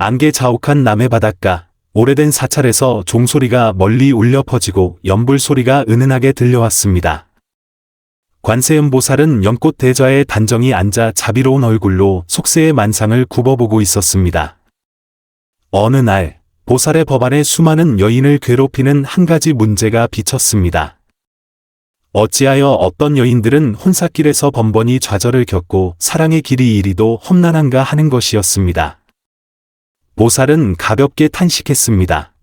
안개 자욱한 남해 바닷가, 오래된 사찰에서 종소리가 멀리 울려 퍼지고 연불 소리가 은은하게 들려왔습니다. 관세음보살은 연꽃 대좌에 단정히 앉아 자비로운 얼굴로 속세의 만상을 굽어보고 있었습니다. 어느 날, 보살의 법안에 수많은 여인을 괴롭히는 한 가지 문제가 비쳤습니다. 어찌하여 어떤 여인들은 혼사길에서 번번이 좌절을 겪고 사랑의 길이 이리도 험난한가 하는 것이었습니다. 보살은 가볍게 탄식했습니다.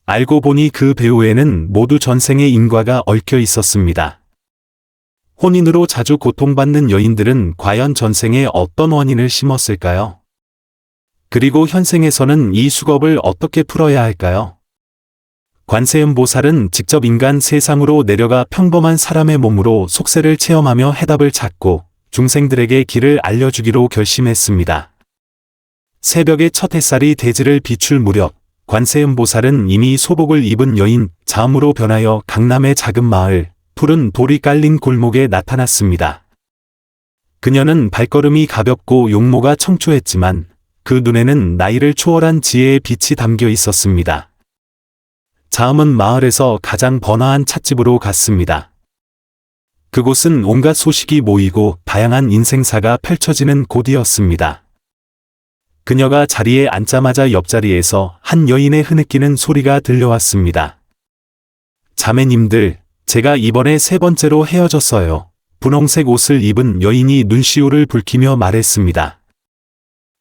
알고 보니 그 배후에는 모두 전생의 인과가 얽혀 있었습니다. 혼인으로 자주 고통받는 여인들은 과연 전생에 어떤 원인을 심었을까요? 그리고 현생에서는 이 수겁을 어떻게 풀어야 할까요? 관세음보살은 직접 인간 세상으로 내려가 평범한 사람의 몸으로 속세를 체험하며 해답을 찾고 중생들에게 길을 알려주기로 결심했습니다. 새벽의 첫 햇살이 대지를 비출 무렵, 관세음보살은 이미 소복을 입은 여인 자음으로 변하여 강남의 작은 마을, 푸른 돌이 깔린 골목에 나타났습니다. 그녀는 발걸음이 가볍고 용모가 청초했지만 그 눈에는 나이를 초월한 지혜의 빛이 담겨 있었습니다. 자음은 마을에서 가장 번화한 찻집으로 갔습니다. 그곳은 온갖 소식이 모이고 다양한 인생사가 펼쳐지는 곳이었습니다. 그녀가 자리에 앉자마자 옆자리에서 한 여인의 흐느끼는 소리가 들려왔습니다. 자매님들, 제가 이번에 세 번째로 헤어졌어요. 분홍색 옷을 입은 여인이 눈시울을 붉히며 말했습니다.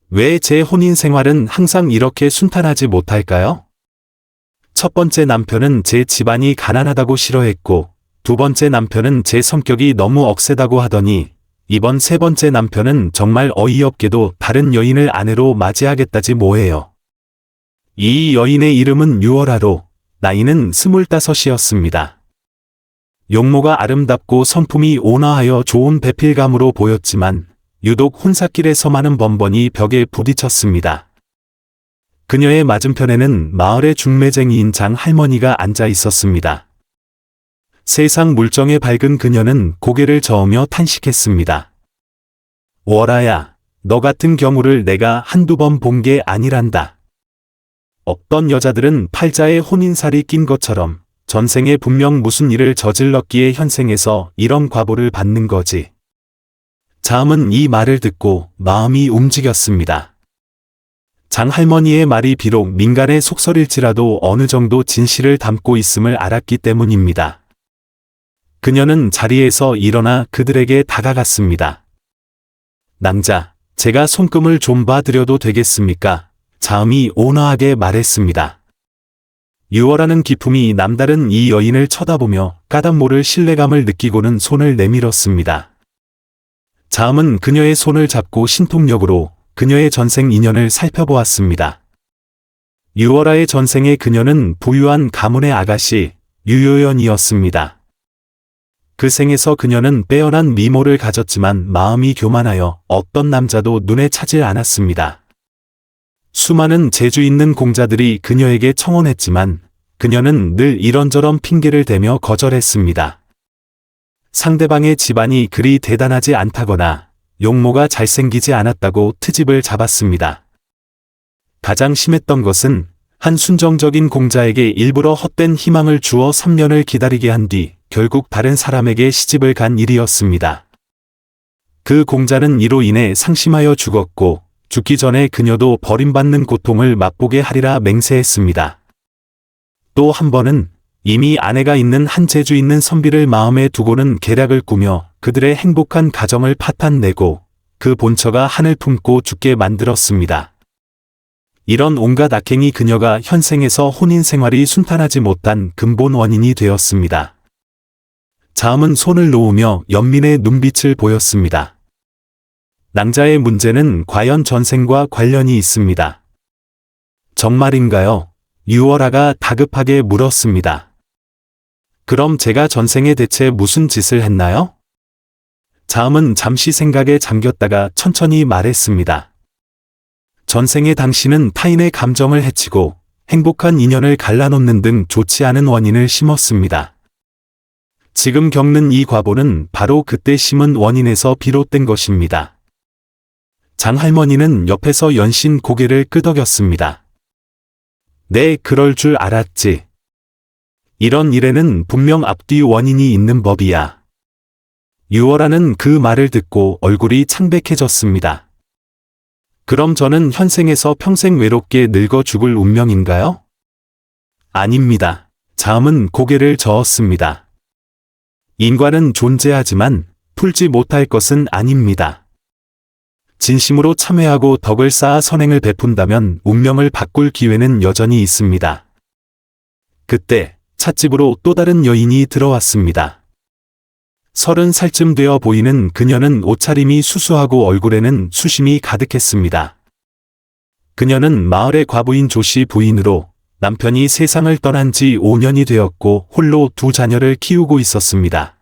왜 제 혼인 생활은 항상 이렇게 순탄하지 못할까요? 첫 번째 남편은 제 집안이 가난하다고 싫어했고, 두 번째 남편은 제 성격이 너무 억세다고 하더니, 이번 세 번째 남편은 정말 어이없게도 다른 여인을 아내로 맞이하겠다지 뭐예요. 이 여인의 이름은 유월아로, 나이는 25이었습니다. 용모가 아름답고 성품이 온화하여 좋은 배필감으로 보였지만 유독 혼사길에서만은 번번이 벽에 부딪혔습니다. 그녀의 맞은편에는 마을의 중매쟁이인 장 할머니가 앉아 있었습니다. 세상 물정에 밝은 그녀는 고개를 저으며 탄식했습니다. 월아야, 너 같은 경우를 내가 한두 번 본 게 아니란다. 어떤 여자들은 팔자에 혼인살이 낀 것처럼 전생에 분명 무슨 일을 저질렀기에 현생에서 이런 과보를 받는 거지. 자음은 이 말을 듣고 마음이 움직였습니다. 장할머니의 말이 비록 민간의 속설일지라도 어느 정도 진실을 담고 있음을 알았기 때문입니다. 그녀는 자리에서 일어나 그들에게 다가갔습니다. 낭자, 제가 손금을 좀 봐드려도 되겠습니까? 자음이 온화하게 말했습니다. 유월하는 기품이 남다른 이 여인을 쳐다보며 까닭 모를 신뢰감을 느끼고는 손을 내밀었습니다. 자음은 그녀의 손을 잡고 신통력으로 그녀의 전생 인연을 살펴보았습니다. 유월아의 전생의 그녀는 부유한 가문의 아가씨, 유효연이었습니다. 그 생에서 그녀는 빼어난 미모를 가졌지만 마음이 교만하여 어떤 남자도 눈에 차질 않았습니다. 수많은 재주 있는 공자들이 그녀에게 청혼했지만 그녀는 늘 이런저런 핑계를 대며 거절했습니다. 상대방의 집안이 그리 대단하지 않다거나 용모가 잘생기지 않았다고 트집을 잡았습니다. 가장 심했던 것은 한 순정적인 공자에게 일부러 헛된 희망을 주어 3년을 기다리게 한 뒤 결국 다른 사람에게 시집을 간 일이었습니다. 그 공자는 이로 인해 상심하여 죽었고 죽기 전에 그녀도 버림받는 고통을 맛보게 하리라 맹세했습니다. 또 한 번은 이미 아내가 있는 한 재주 있는 선비를 마음에 두고는 계략을 꾸며 그들의 행복한 가정을 파탄내고 그 본처가 한을 품고 죽게 만들었습니다. 이런 온갖 악행이 그녀가 현생에서 혼인 생활이 순탄하지 못한 근본 원인이 되었습니다. 자음은 손을 놓으며 연민의 눈빛을 보였습니다. 낭자의 문제는 과연 전생과 관련이 있습니다. 정말인가요? 유월아가 다급하게 물었습니다. 그럼 제가 전생에 대체 무슨 짓을 했나요? 자음은 잠시 생각에 잠겼다가 천천히 말했습니다. 전생에 당신은 타인의 감정을 해치고 행복한 인연을 갈라놓는 등 좋지 않은 원인을 심었습니다. 지금 겪는 이 과보는 바로 그때 심은 원인에서 비롯된 것입니다. 장할머니는 옆에서 연신 고개를 끄덕였습니다. 네, 그럴 줄 알았지. 이런 일에는 분명 앞뒤 원인이 있는 법이야. 유월아는 그 말을 듣고 얼굴이 창백해졌습니다. 그럼 저는 현생에서 평생 외롭게 늙어 죽을 운명인가요? 아닙니다. 자음은 고개를 저었습니다. 인과는 존재하지만 풀지 못할 것은 아닙니다. 진심으로 참회하고 덕을 쌓아 선행을 베푼다면 운명을 바꿀 기회는 여전히 있습니다. 그때 찻집으로 또 다른 여인이 들어왔습니다. 30살쯤 되어 보이는 그녀는 옷차림이 수수하고 얼굴에는 수심이 가득했습니다. 그녀는 마을의 과부인 조씨 부인으로 남편이 세상을 떠난 지 5년이 되었고 홀로 2 자녀를 키우고 있었습니다.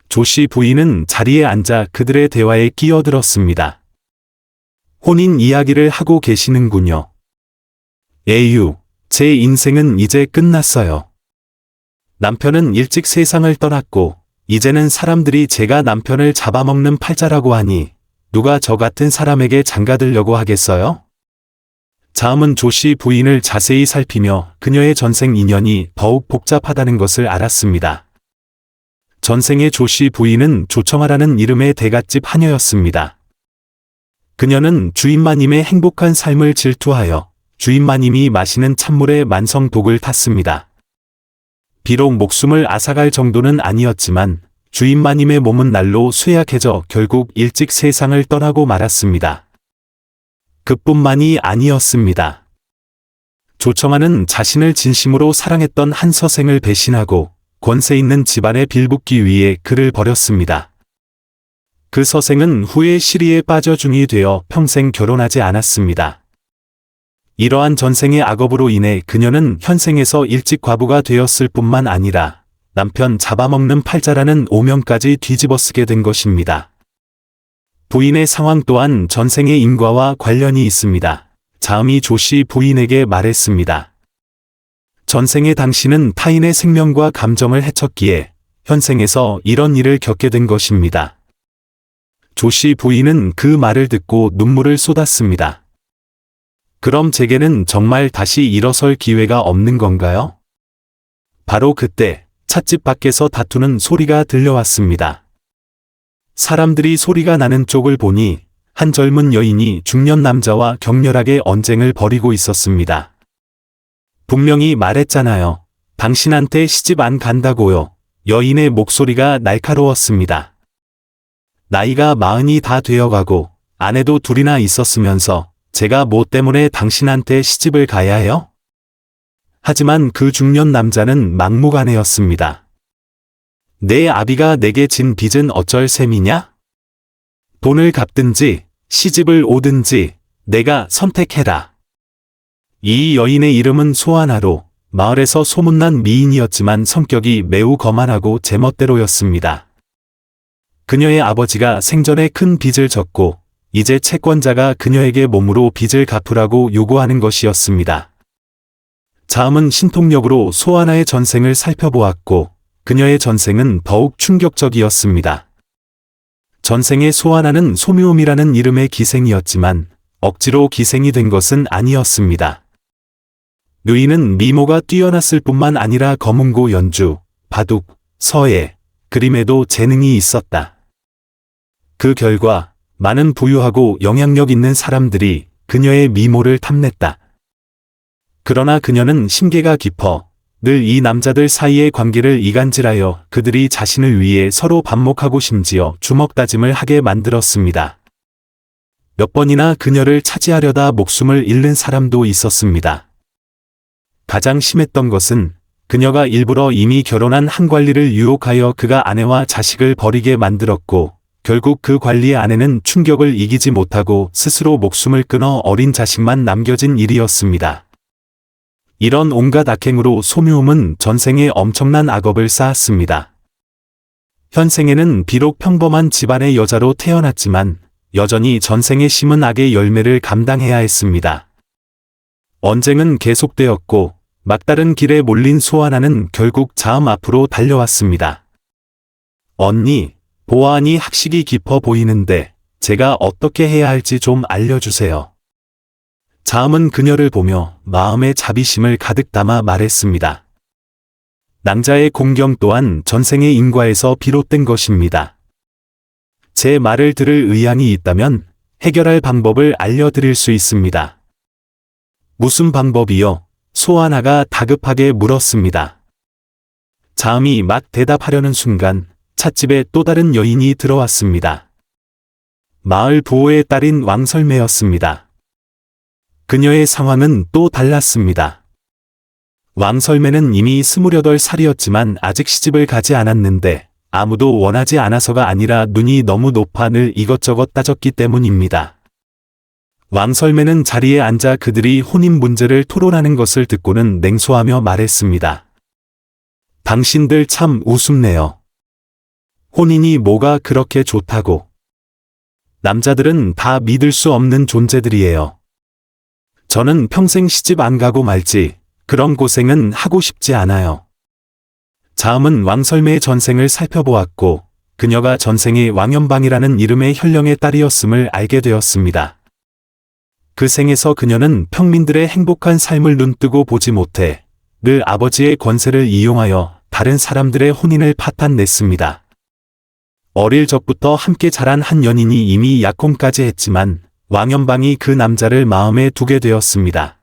조씨 부인은 자리에 앉아 그들의 대화에 끼어들었습니다. 혼인 이야기를 하고 계시는군요. 에휴, 제 인생은 이제 끝났어요. 남편은 일찍 세상을 떠났고 이제는 사람들이 제가 남편을 잡아먹는 팔자라고 하니 누가 저 같은 사람에게 장가들려고 하겠어요? 자음은 조씨 부인을 자세히 살피며 그녀의 전생 인연이 더욱 복잡하다는 것을 알았습니다. 전생의 조씨 부인은 조청아라는 이름의 대갓집 하녀였습니다. 그녀는 주인마님의 행복한 삶을 질투하여 주인마님이 마시는 찬물에 만성독을 탔습니다. 비록 목숨을 앗아갈 정도는 아니었지만 주인마님의 몸은 날로 쇠약해져 결국 일찍 세상을 떠나고 말았습니다. 그뿐만이 아니었습니다. 조청아는 자신을 진심으로 사랑했던 한 서생을 배신하고 권세 있는 집안에 빌붙기 위해 그를 버렸습니다. 그 서생은 후에 시리에 빠져 중이 되어 평생 결혼하지 않았습니다. 이러한 전생의 악업으로 인해 그녀는 현생에서 일찍 과부가 되었을 뿐만 아니라 남편 잡아먹는 팔자라는 오명까지 뒤집어쓰게 된 것입니다. 부인의 상황 또한 전생의 인과와 관련이 있습니다. 자음이 조씨 부인에게 말했습니다. 전생의 당신은 타인의 생명과 감정을 해쳤기에 현생에서 이런 일을 겪게 된 것입니다. 조씨 부인은 그 말을 듣고 눈물을 쏟았습니다. 그럼 제게는 정말 다시 일어설 기회가 없는 건가요? 바로 그때 찻집 밖에서 다투는 소리가 들려왔습니다. 사람들이 소리가 나는 쪽을 보니 한 젊은 여인이 중년 남자와 격렬하게 언쟁을 벌이고 있었습니다. 분명히 말했잖아요. 당신한테 시집 안 간다고요. 여인의 목소리가 날카로웠습니다. 나이가 40이 다 되어가고 아내도 2이나 있었으면서 제가 뭐 때문에 당신한테 시집을 가야 해요? 하지만 그 중년 남자는 막무가내였습니다. 내 아비가 내게 진 빚은 어쩔 셈이냐? 돈을 갚든지 시집을 오든지 내가 선택해라. 이 여인의 이름은 소아나로 마을에서 소문난 미인이었지만 성격이 매우 거만하고 제멋대로였습니다. 그녀의 아버지가 생전에 큰 빚을 졌고 이제 채권자가 그녀에게 몸으로 빚을 갚으라고 요구하는 것이었습니다. 자음은 신통력으로 소아나의 전생을 살펴보았고 그녀의 전생은 더욱 충격적이었습니다. 전생의 소아나는 소묘음이라는 이름의 기생이었지만 억지로 기생이 된 것은 아니었습니다. 누이는 미모가 뛰어났을 뿐만 아니라 검은고 연주, 바둑, 서예, 그림에도 재능이 있었다. 그 결과 많은 부유하고 영향력 있는 사람들이 그녀의 미모를 탐냈다. 그러나 그녀는 심계가 깊어 늘 이 남자들 사이의 관계를 이간질하여 그들이 자신을 위해 서로 반목하고 심지어 주먹다짐을 하게 만들었습니다. 몇 번이나 그녀를 차지하려다 목숨을 잃는 사람도 있었습니다. 가장 심했던 것은 그녀가 일부러 이미 결혼한 한 관리를 유혹하여 그가 아내와 자식을 버리게 만들었고 결국 그 관리의 아내는 충격을 이기지 못하고 스스로 목숨을 끊어 어린 자식만 남겨진 일이었습니다. 이런 온갖 악행으로 소묘음은 전생에 엄청난 악업을 쌓았습니다. 현생에는 비록 평범한 집안의 여자로 태어났지만 여전히 전생에 심은 악의 열매를 감당해야 했습니다. 언쟁은 계속되었고 막다른 길에 몰린 소아나는 결국 자음 앞으로 달려왔습니다. 언니, 보아하니 학식이 깊어 보이는데 제가 어떻게 해야 할지 좀 알려주세요. 자음은 그녀를 보며 마음의 자비심을 가득 담아 말했습니다. 낭자의 공경 또한 전생의 인과에서 비롯된 것입니다. 제 말을 들을 의향이 있다면 해결할 방법을 알려드릴 수 있습니다. 무슨 방법이요? 소아나가 다급하게 물었습니다. 자음이 막 대답하려는 순간 찻집에 또 다른 여인이 들어왔습니다. 마을 부호의 딸인 왕설매였습니다. 그녀의 상황은 또 달랐습니다. 왕설매는 이미 28살이었지만 아직 시집을 가지 않았는데 아무도 원하지 않아서가 아니라 눈이 너무 높아 늘 이것저것 따졌기 때문입니다. 왕설매는 자리에 앉아 그들이 혼인 문제를 토론하는 것을 듣고는 냉소하며 말했습니다. 당신들 참 우습네요. 혼인이 뭐가 그렇게 좋다고. 남자들은 다 믿을 수 없는 존재들이에요. 저는 평생 시집 안 가고 말지 그런 고생은 하고 싶지 않아요. 자음은 왕설매의 전생을 살펴보았고 그녀가 전생에 왕연방이라는 이름의 현령의 딸이었음을 알게 되었습니다. 그 생에서 그녀는 평민들의 행복한 삶을 눈뜨고 보지 못해 늘 아버지의 권세를 이용하여 다른 사람들의 혼인을 파탄냈습니다. 어릴 적부터 함께 자란 한 연인이 이미 약혼까지 했지만 왕연방이 그 남자를 마음에 두게 되었습니다.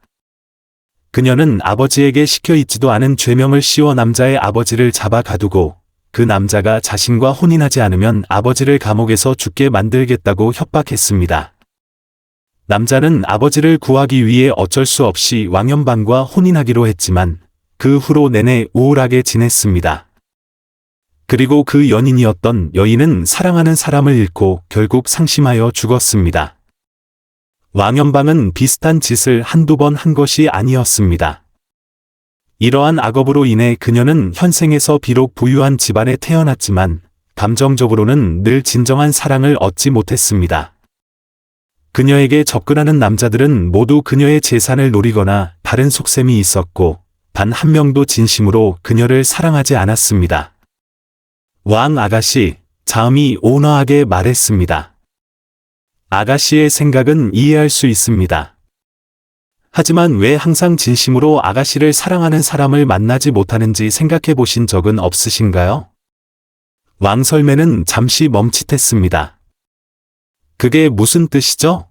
그녀는 아버지에게 시켜있지도 않은 죄명을 씌워 남자의 아버지를 잡아 가두고 그 남자가 자신과 혼인하지 않으면 아버지를 감옥에서 죽게 만들겠다고 협박했습니다. 남자는 아버지를 구하기 위해 어쩔 수 없이 왕연방과 혼인하기로 했지만 그 후로 내내 우울하게 지냈습니다. 그리고 그 연인이었던 여인은 사랑하는 사람을 잃고 결국 상심하여 죽었습니다. 왕연방은 비슷한 짓을 한두 번 한 것이 아니었습니다. 이러한 악업으로 인해 그녀는 현생에서 비록 부유한 집안에 태어났지만 감정적으로는 늘 진정한 사랑을 얻지 못했습니다. 그녀에게 접근하는 남자들은 모두 그녀의 재산을 노리거나 다른 속셈이 있었고 단 한 명도 진심으로 그녀를 사랑하지 않았습니다. 왕 아가씨, 자음이 온화하게 말했습니다. 아가씨의 생각은 이해할 수 있습니다. 하지만 왜 항상 진심으로 아가씨를 사랑하는 사람을 만나지 못하는지 생각해 보신 적은 없으신가요? 왕설매는 잠시 멈칫했습니다. 그게 무슨 뜻이죠?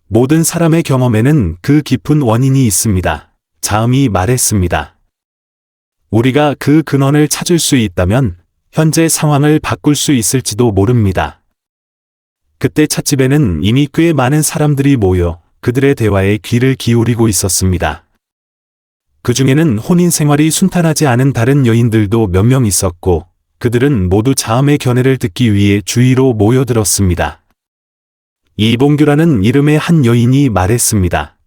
모든 사람의 경험에는 그 깊은 원인이 있습니다. 자음이 말했습니다. 우리가 그 근원을 찾을 수 있다면 현재 상황을 바꿀 수 있을지도 모릅니다. 그때 찻집에는 이미 꽤 많은 사람들이 모여 그들의 대화에 귀를 기울이고 있었습니다. 그 중에는 혼인 생활이 순탄하지 않은 다른 여인들도 몇 명 있었고 그들은 모두 자음의 견해를 듣기 위해 주위로 모여들었습니다. 이봉규라는 이름의 한 여인이 말했습니다.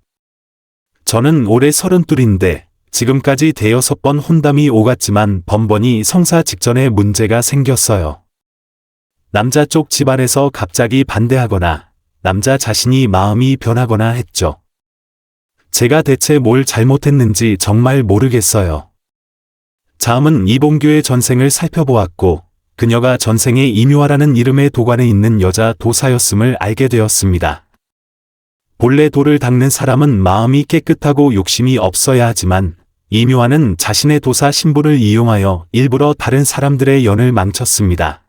저는 올해 32인데 지금까지 대여섯 번 혼담이 오갔지만 번번이 성사 직전에 문제가 생겼어요. 남자 쪽 집안에서 갑자기 반대하거나 남자 자신이 마음이 변하거나 했죠. 제가 대체 뭘 잘못했는지 정말 모르겠어요. 자음은 이봉규의 전생을 살펴보았고 그녀가 전생에 이묘하라는 이름의 도관에 있는 여자 도사였음을 알게 되었습니다. 본래 돌을 닦는 사람은 마음이 깨끗하고 욕심이 없어야 하지만 이묘하는 자신의 도사 신분을 이용하여 일부러 다른 사람들의 연을 망쳤습니다.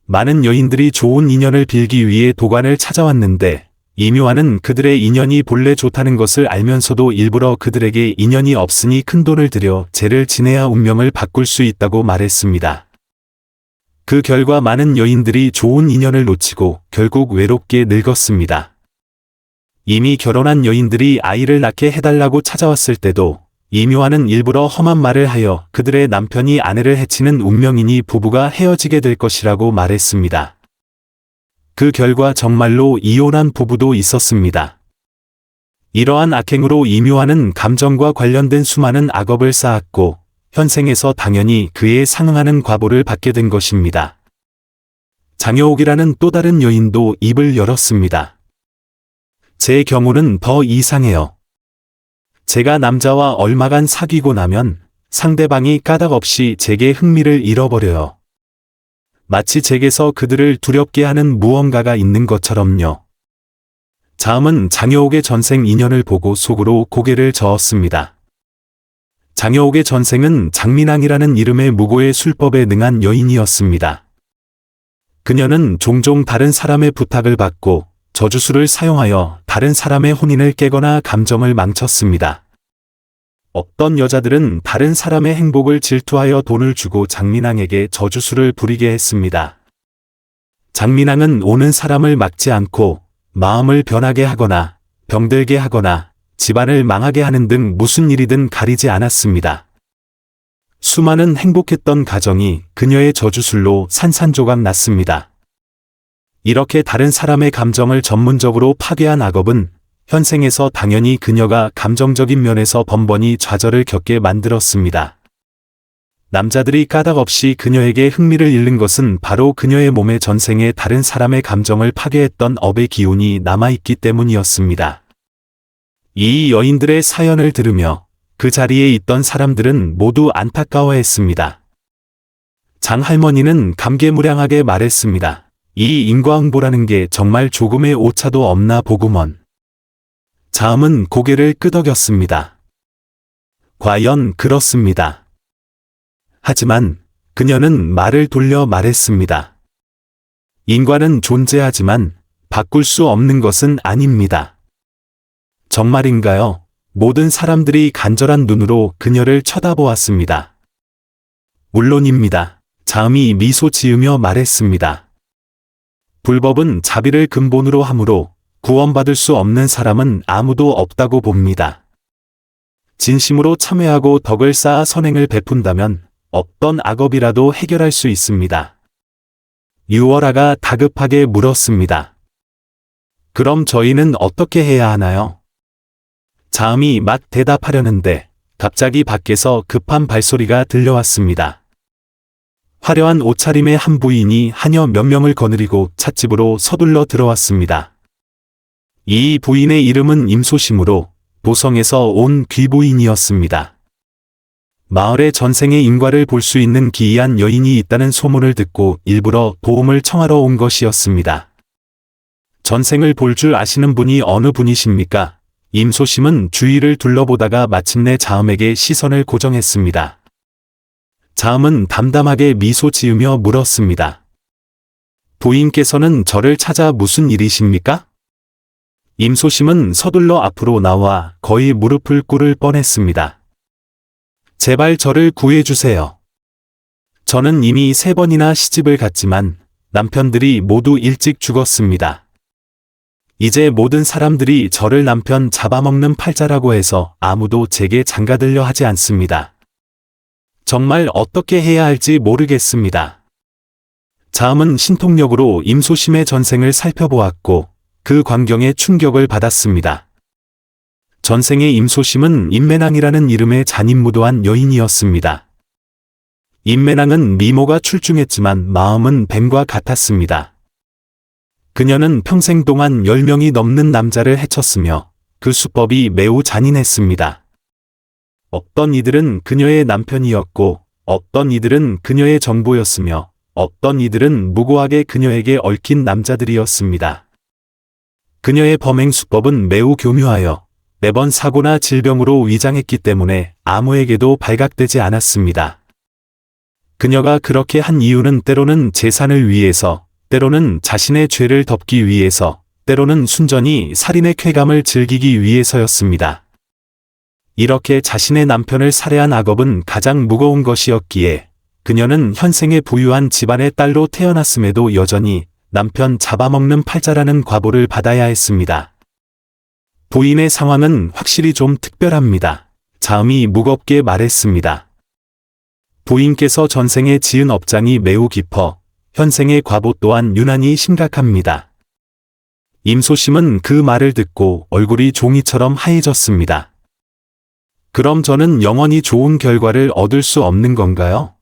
많은 여인들이 좋은 인연을 빌기 위해 도관을 찾아왔는데 이묘하는 그들의 인연이 본래 좋다는 것을 알면서도 일부러 그들에게 인연이 없으니 큰 돈을 들여 죄를 지내야 운명을 바꿀 수 있다고 말했습니다. 그 결과 많은 여인들이 좋은 인연을 놓치고 결국 외롭게 늙었습니다. 이미 결혼한 여인들이 아이를 낳게 해달라고 찾아왔을 때도 이묘하는 일부러 험한 말을 하여 그들의 남편이 아내를 해치는 운명이니 부부가 헤어지게 될 것이라고 말했습니다. 그 결과 정말로 이혼한 부부도 있었습니다. 이러한 악행으로 이묘하는 감정과 관련된 수많은 악업을 쌓았고 현생에서 당연히 그에 상응하는 과보를 받게 된 것입니다. 장여옥이라는 또 다른 여인도 입을 열었습니다. 제 경우는 더 이상해요. 제가 남자와 얼마간 사귀고 나면 상대방이 까닭 없이 제게 흥미를 잃어버려요. 마치 제게서 그들을 두렵게 하는 무언가가 있는 것처럼요. 자음은 장여옥의 전생 인연을 보고 속으로 고개를 저었습니다. 장여옥의 전생은 장민왕이라는 이름의 무고의 술법에 능한 여인이었습니다. 그녀는 종종 다른 사람의 부탁을 받고 저주술을 사용하여 다른 사람의 혼인을 깨거나 감정을 망쳤습니다. 어떤 여자들은 다른 사람의 행복을 질투하여 돈을 주고 장민왕에게 저주술을 부리게 했습니다. 장민왕은 오는 사람을 막지 않고 마음을 변하게 하거나 병들게 하거나 집안을 망하게 하는 등 무슨 일이든 가리지 않았습니다. 수많은 행복했던 가정이 그녀의 저주술로 산산조각 났습니다. 이렇게 다른 사람의 감정을 전문적으로 파괴한 악업은 현생에서 당연히 그녀가 감정적인 면에서 번번이 좌절을 겪게 만들었습니다. 남자들이 까닭없이 그녀에게 흥미를 잃는 것은 바로 그녀의 몸에 전생에 다른 사람의 감정을 파괴했던 업의 기운이 남아있기 때문이었습니다. 이 여인들의 사연을 들으며 그 자리에 있던 사람들은 모두 안타까워했습니다. 장할머니는 감개무량하게 말했습니다. 이 인과응보라는 게 정말 조금의 오차도 없나 보구먼. 자음은 고개를 끄덕였습니다. 과연 그렇습니다. 하지만 그녀는 말을 돌려 말했습니다. 인과는 존재하지만 바꿀 수 없는 것은 아닙니다. 정말인가요? 모든 사람들이 간절한 눈으로 그녀를 쳐다보았습니다. 물론입니다. 자음이 미소 지으며 말했습니다. 불법은 자비를 근본으로 하므로 구원받을 수 없는 사람은 아무도 없다고 봅니다. 진심으로 참회하고 덕을 쌓아 선행을 베푼다면 어떤 악업이라도 해결할 수 있습니다. 유월아가 다급하게 물었습니다. 그럼 저희는 어떻게 해야 하나요? 자음이 막 대답하려는데 갑자기 밖에서 급한 발소리가 들려왔습니다. 화려한 옷차림의 한 부인이 하녀 몇 명을 거느리고 찻집으로 서둘러 들어왔습니다. 이 부인의 이름은 임소심으로 도성에서 온 귀부인이었습니다. 마을에 전생의 인과를 볼 수 있는 기이한 여인이 있다는 소문을 듣고 일부러 도움을 청하러 온 것이었습니다. 전생을 볼 줄 아시는 분이 어느 분이십니까? 임소심은 주위를 둘러보다가 마침내 자음에게 시선을 고정했습니다. 자음은 담담하게 미소 지으며 물었습니다. 부인께서는 저를 찾아 무슨 일이십니까? 임소심은 서둘러 앞으로 나와 거의 무릎을 꿇을 뻔했습니다. 제발 저를 구해주세요. 저는 이미 3번이나 시집을 갔지만 남편들이 모두 일찍 죽었습니다. 이제 모든 사람들이 저를 남편 잡아먹는 팔자라고 해서 아무도 제게 장가들려 하지 않습니다. 정말 어떻게 해야 할지 모르겠습니다. 자음은 신통력으로 임소심의 전생을 살펴보았고 그 광경에 충격을 받았습니다. 전생의 임소심은 임매낭이라는 이름의 잔인무도한 여인이었습니다. 임매낭은 미모가 출중했지만 마음은 뱀과 같았습니다. 그녀는 평생 동안 10명이 넘는 남자를 해쳤으며 그 수법이 매우 잔인했습니다. 어떤 이들은 그녀의 남편이었고 어떤 이들은 그녀의 정보였으며 어떤 이들은 무고하게 그녀에게 얽힌 남자들이었습니다. 그녀의 범행 수법은 매우 교묘하여 매번 사고나 질병으로 위장했기 때문에 아무에게도 발각되지 않았습니다. 그녀가 그렇게 한 이유는 때로는 재산을 위해서, 때로는 자신의 죄를 덮기 위해서, 때로는 순전히 살인의 쾌감을 즐기기 위해서였습니다. 이렇게 자신의 남편을 살해한 악업은 가장 무거운 것이었기에 그녀는 현생에 부유한 집안의 딸로 태어났음에도 여전히 남편 잡아먹는 팔자라는 과보를 받아야 했습니다. 부인의 상황은 확실히 좀 특별합니다. 자음이 무겁게 말했습니다. 부인께서 전생에 지은 업장이 매우 깊어 현생의 과보 또한 유난히 심각합니다. 임소심은 그 말을 듣고 얼굴이 종이처럼 하얘졌습니다. 그럼 저는 영원히 좋은 결과를 얻을 수 없는 건가요?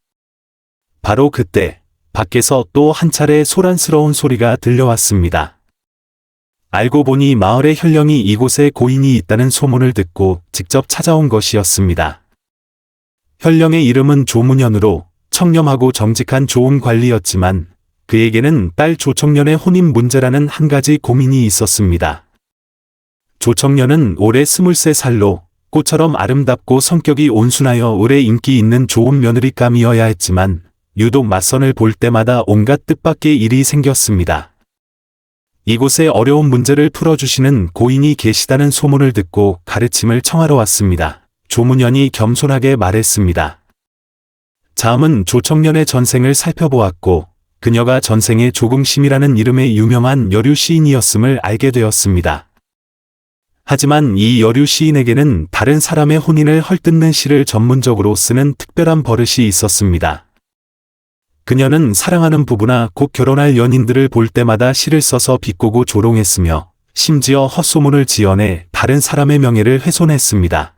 바로 그때 밖에서 또 한 차례 소란스러운 소리가 들려왔습니다. 알고 보니 마을의 현령이 이곳에 고인이 있다는 소문을 듣고 직접 찾아온 것이었습니다. 현령의 이름은 조문현으로 청렴하고 정직한 좋은 관리였지만 그에게는 딸 조청년의 혼인 문제라는 한 가지 고민이 있었습니다. 조청년은 올해 23살로 꽃처럼 아름답고 성격이 온순하여 오래 인기 있는 좋은 며느리감이어야 했지만 유독 맞선을 볼 때마다 온갖 뜻밖의 일이 생겼습니다. 이곳에 어려운 문제를 풀어주시는 고인이 계시다는 소문을 듣고 가르침을 청하러 왔습니다. 조문현이 겸손하게 말했습니다. 자음은 조청년의 전생을 살펴보았고 그녀가 전생에 조궁심이라는 이름의 유명한 여류 시인이었음을 알게 되었습니다. 하지만 이 여류 시인에게는 다른 사람의 혼인을 헐뜯는 시를 전문적으로 쓰는 특별한 버릇이 있었습니다. 그녀는 사랑하는 부부나 곧 결혼할 연인들을 볼 때마다 시를 써서 비꼬고 조롱했으며 심지어 헛소문을 지어내 다른 사람의 명예를 훼손했습니다.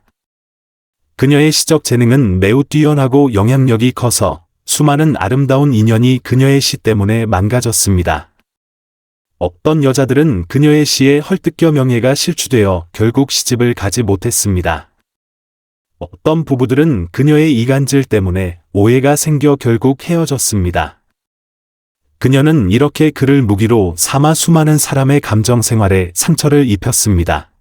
그녀의 시적 재능은 매우 뛰어나고 영향력이 커서 수많은 아름다운 인연이 그녀의 시 때문에 망가졌습니다. 어떤 여자들은 그녀의 시에 헐뜯겨 명예가 실추되어 결국 시집을 가지 못했습니다. 어떤 부부들은 그녀의 이간질 때문에 오해가 생겨 결국 헤어졌습니다. 그녀는 이렇게 그를 무기로 삼아 수많은 사람의 감정 생활에 상처를 입혔습니다.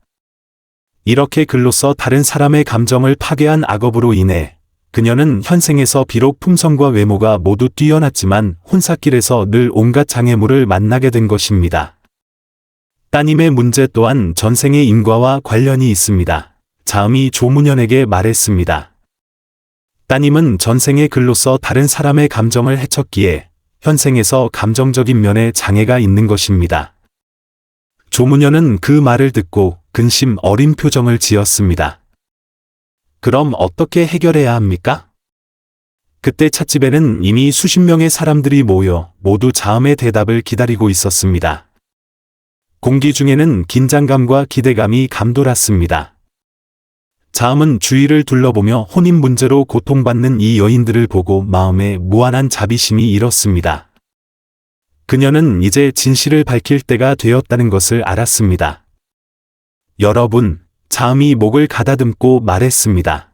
이렇게 글로써 다른 사람의 감정을 파괴한 악업으로 인해 그녀는 현생에서 비록 품성과 외모가 모두 뛰어났지만 혼사길에서 늘 온갖 장애물을 만나게 된 것입니다. 따님의 문제 또한 전생의 인과와 관련이 있습니다. 자음이 조문현에게 말했습니다. 따님은 전생의 글로써 다른 사람의 감정을 해쳤기에 현생에서 감정적인 면에 장애가 있는 것입니다. 조문현은 그 말을 듣고 근심 어린 표정을 지었습니다. 그럼 어떻게 해결해야 합니까? 그때 찻집에는 이미 수십 명의 사람들이 모여 모두 자음의 대답을 기다리고 있었습니다. 공기 중에는 긴장감과 기대감이 감돌았습니다. 자음은 주위를 둘러보며 혼인 문제로 고통받는 이 여인들을 보고 마음에 무한한 자비심이 일었습니다. 그녀는 이제 진실을 밝힐 때가 되었다는 것을 알았습니다. 여러분, 자음이 목을 가다듬고 말했습니다.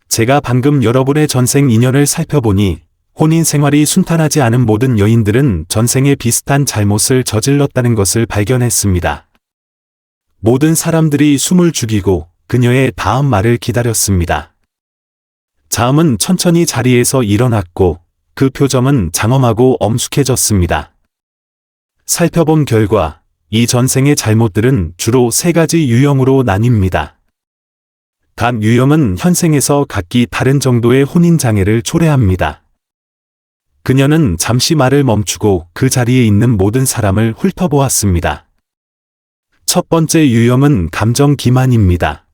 제가 방금 여러분의 전생 인연을 살펴보니 혼인 생활이 순탄하지 않은 모든 여인들은 전생에 비슷한 잘못을 저질렀다는 것을 발견했습니다. 모든 사람들이 숨을 죽이고 그녀의 다음 말을 기다렸습니다. 자음은 천천히 자리에서 일어났고 그 표정은 장엄하고 엄숙해졌습니다. 살펴본 결과 이 전생의 잘못들은 주로 세 가지 유형으로 나뉩니다. 각 유형은 현생에서 각기 다른 정도의 혼인 장애를 초래합니다. 그녀는 잠시 말을 멈추고 그 자리에 있는 모든 사람을 훑어보았습니다. 첫 번째 유형은 감정 기만입니다.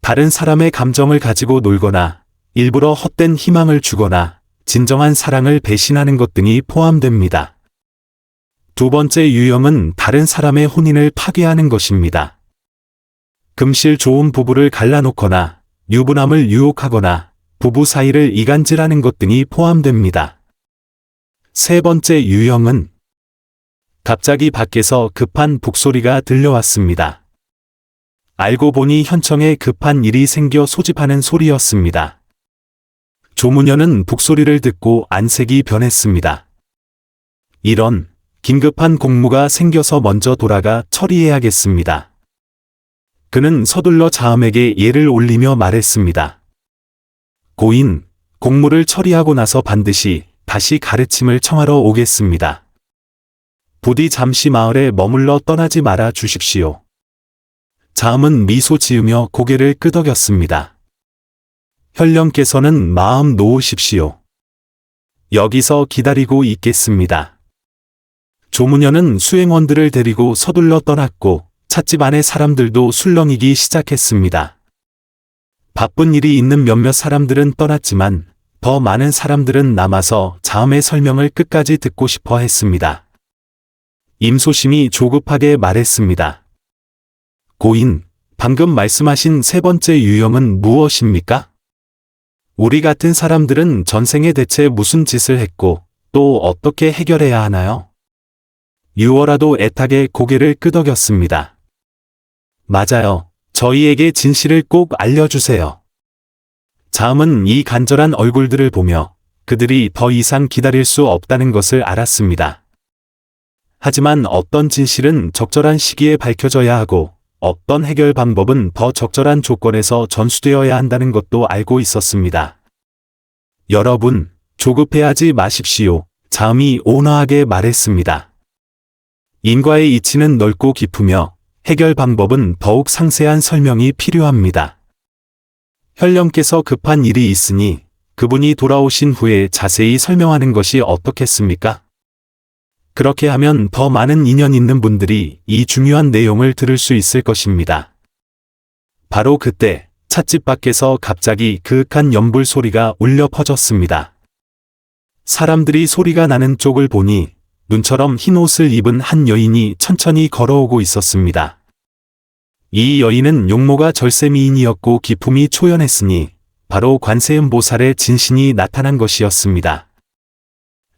다른 사람의 감정을 가지고 놀거나 일부러 헛된 희망을 주거나 진정한 사랑을 배신하는 것 등이 포함됩니다. 두 번째 유형은 다른 사람의 혼인을 파괴하는 것입니다. 금실 좋은 부부를 갈라놓거나 유부남을 유혹하거나 부부 사이를 이간질하는 것 등이 포함됩니다. 세 번째 유형은 갑자기 밖에서 급한 북소리가 들려왔습니다. 알고 보니 현청에 급한 일이 생겨 소집하는 소리였습니다. 조문현은 북소리를 듣고 안색이 변했습니다. 이런 긴급한 공무가 생겨서 먼저 돌아가 처리해야겠습니다. 그는 서둘러 자음에게 예를 올리며 말했습니다. 고인, 공무를 처리하고 나서 반드시 다시 가르침을 청하러 오겠습니다. 부디 잠시 마을에 머물러 떠나지 말아 주십시오. 자음은 미소 지으며 고개를 끄덕였습니다. 현령께서는 마음 놓으십시오. 여기서 기다리고 있겠습니다. 조문현은 수행원들을 데리고 서둘러 떠났고 찻집 안의 사람들도 술렁이기 시작했습니다. 바쁜 일이 있는 몇몇 사람들은 떠났지만 더 많은 사람들은 남아서 자음의 설명을 끝까지 듣고 싶어 했습니다. 임소심이 조급하게 말했습니다. 고인, 방금 말씀하신 세 번째 유형은 무엇입니까? 우리 같은 사람들은 전생에 대체 무슨 짓을 했고 또 어떻게 해결해야 하나요? 유월아도 애타게 고개를 끄덕였습니다. 맞아요. 저희에게 진실을 꼭 알려주세요. 자음은 이 간절한 얼굴들을 보며 그들이 더 이상 기다릴 수 없다는 것을 알았습니다. 하지만 어떤 진실은 적절한 시기에 밝혀져야 하고 어떤 해결 방법은 더 적절한 조건에서 전수되어야 한다는 것도 알고 있었습니다. 여러분, 조급해하지 마십시오. 자음이 온화하게 말했습니다. 인과의 이치는 넓고 깊으며 해결 방법은 더욱 상세한 설명이 필요합니다. 혈령께서 급한 일이 있으니 그분이 돌아오신 후에 자세히 설명하는 것이 어떻겠습니까? 그렇게 하면 더 많은 인연 있는 분들이 이 중요한 내용을 들을 수 있을 것입니다. 바로 그때 찻집 밖에서 갑자기 그윽한 연불 소리가 울려 퍼졌습니다. 사람들이 소리가 나는 쪽을 보니 눈처럼 흰 옷을 입은 한 여인이 천천히 걸어오고 있었습니다. 이 여인은 용모가 절세미인이었고 기품이 초연했으니 바로 관세음보살의 진신이 나타난 것이었습니다.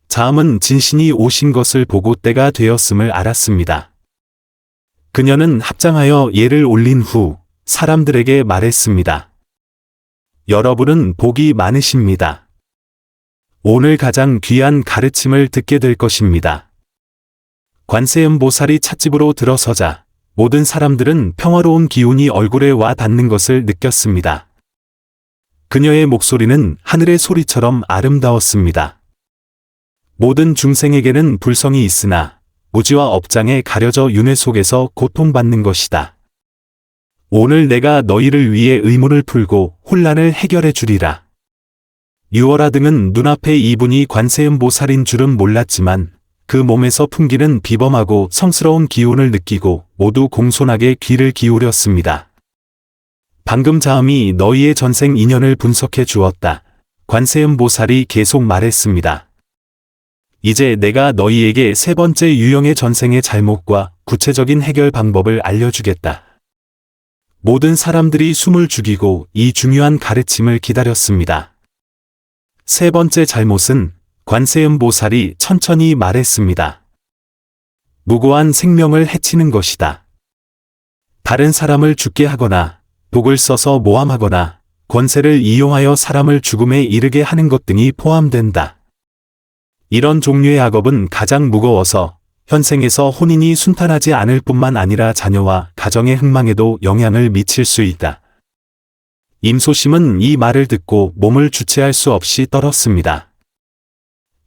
자음은 진신이 오신 것을 보고 때가 되었음을 알았습니다. 그녀는 합장하여 예를 올린 후 사람들에게 말했습니다. 여러분은 복이 많으십니다. 오늘 가장 귀한 가르침을 듣게 될 것입니다. 관세음보살이 찻집으로 들어서자 모든 사람들은 평화로운 기운이 얼굴에 와 닿는 것을 느꼈습니다. 그녀의 목소리는 하늘의 소리처럼 아름다웠습니다. 모든 중생에게는 불성이 있으나 무지와 업장에 가려져 윤회 속에서 고통받는 것이다. 오늘 내가 너희를 위해 의문을 풀고 혼란을 해결해 주리라. 유월아 등은 눈앞에 이분이 관세음보살인 줄은 몰랐지만 그 몸에서 풍기는 비범하고 성스러운 기운을 느끼고 모두 공손하게 귀를 기울였습니다. 방금 자음이 너희의 전생 인연을 분석해 주었다. 관세음보살이 계속 말했습니다. 이제 내가 너희에게 세 번째 유형의 전생의 잘못과 구체적인 해결 방법을 알려주겠다. 모든 사람들이 숨을 죽이고 이 중요한 가르침을 기다렸습니다. 세 번째 잘못은 관세음보살이 천천히 말했습니다. 무고한 생명을 해치는 것이다. 다른 사람을 죽게 하거나 독을 써서 모함하거나 권세를 이용하여 사람을 죽음에 이르게 하는 것 등이 포함된다. 이런 종류의 악업은 가장 무거워서 현생에서 혼인이 순탄하지 않을 뿐만 아니라 자녀와 가정의 흥망에도 영향을 미칠 수 있다. 임소심은 이 말을 듣고 몸을 주체할 수 없이 떨었습니다.